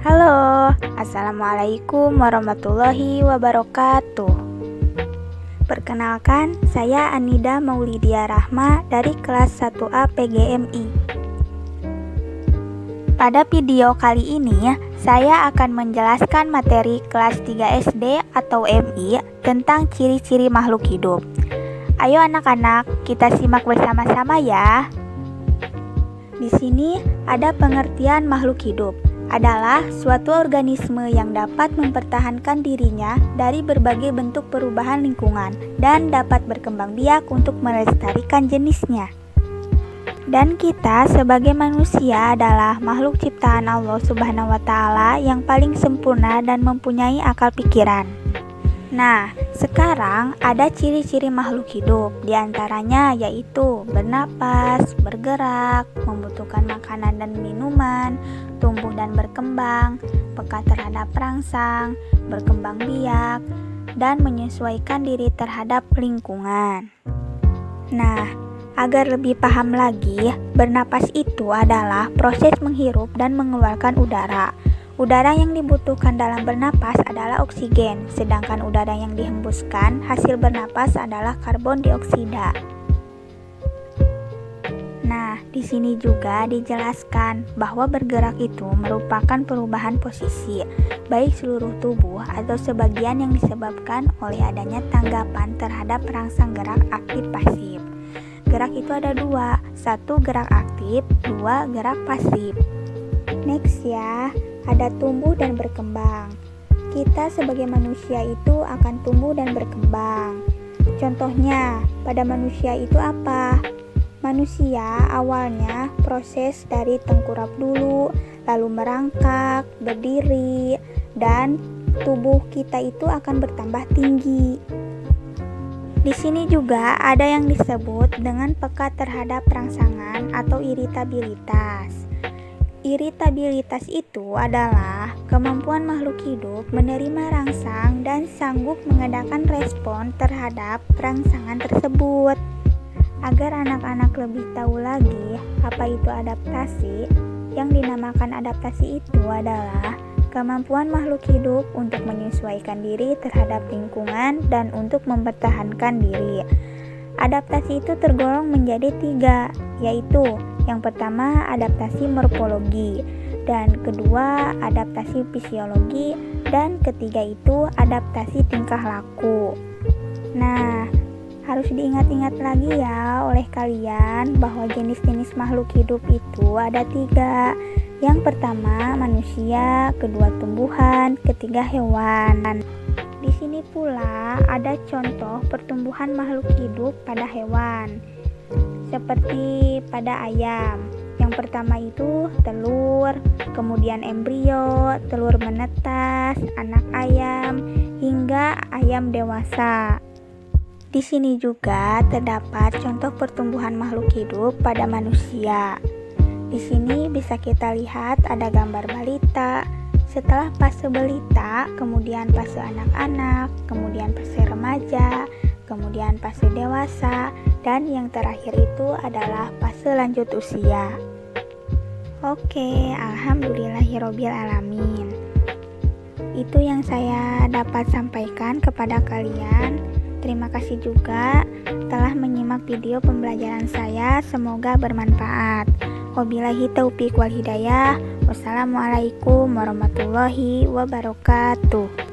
Halo, Assalamualaikum warahmatullahi wabarakatuh. Perkenalkan, saya Anida Maulidia Rahma dari kelas 1A PGMI. Pada video kali ini, saya akan menjelaskan materi kelas 3 SD atau MI tentang ciri-ciri makhluk hidup. Ayo anak-anak, kita simak bersama-sama ya. Di sini ada pengertian makhluk hidup adalah suatu organisme yang dapat mempertahankan dirinya dari berbagai bentuk perubahan lingkungan dan dapat berkembang biak untuk melestarikan jenisnya. Dan kita sebagai manusia adalah makhluk ciptaan Allah Subhanahu wa Ta'ala yang paling sempurna dan mempunyai akal pikiran. Nah, sekarang ada ciri-ciri makhluk hidup, diantaranya yaitu bernapas, bergerak, membutuhkan makanan dan minuman, tumbuh dan berkembang, peka terhadap perangsang, berkembang biak, dan menyesuaikan diri terhadap lingkungan. Nah, agar lebih paham lagi, bernapas itu adalah proses menghirup dan mengeluarkan udara. Udara yang dibutuhkan dalam bernapas adalah oksigen, sedangkan udara yang dihembuskan hasil bernapas adalah karbon dioksida. Nah, di sini juga dijelaskan bahwa bergerak itu merupakan perubahan posisi, baik seluruh tubuh atau sebagian yang disebabkan oleh adanya tanggapan terhadap perangsang gerak aktif pasif. Gerak itu ada dua, satu gerak aktif, dua gerak pasif. Next ya, ada tumbuh dan berkembang. Kita sebagai manusia itu akan tumbuh dan berkembang. Contohnya, pada manusia itu apa? Manusia awalnya proses dari tengkurap dulu, lalu merangkak, berdiri, dan tubuh kita itu akan bertambah tinggi. Di sini juga ada yang disebut dengan peka terhadap rangsangan atau iritabilitas. Iritabilitas itu adalah kemampuan makhluk hidup menerima rangsang dan sanggup mengadakan respon terhadap rangsangan tersebut. Agar anak-anak lebih tahu lagi apa itu adaptasi, yang dinamakan adaptasi itu adalah kemampuan makhluk hidup untuk menyesuaikan diri terhadap lingkungan dan untuk mempertahankan diri. Adaptasi itu tergolong menjadi 3, yaitu yang pertama adaptasi morfologi, dan kedua adaptasi fisiologi, dan ketiga itu adaptasi tingkah laku. Nah, harus diingat-ingat lagi ya oleh kalian bahwa jenis-jenis makhluk hidup itu ada 3. Yang pertama manusia, kedua tumbuhan, ketiga hewan. Di sini pula ada contoh pertumbuhan makhluk hidup pada hewan, seperti pada ayam. Yang pertama itu telur, kemudian embrio, telur menetas, anak ayam, hingga ayam dewasa. Di sini juga terdapat contoh pertumbuhan makhluk hidup pada manusia. Di sini bisa kita lihat ada gambar balita, setelah fase balita, kemudian fase anak-anak, kemudian fase remaja, kemudian fase dewasa, dan yang terakhir itu adalah fase lanjut usia. Oke, alhamdulillahirobbil alamin. Itu yang saya dapat sampaikan kepada kalian. Terima kasih juga telah menyimak video pembelajaran saya, semoga bermanfaat. Wabillahi taufiq wal hidayah. Wassalamualaikum warahmatullahi wabarakatuh.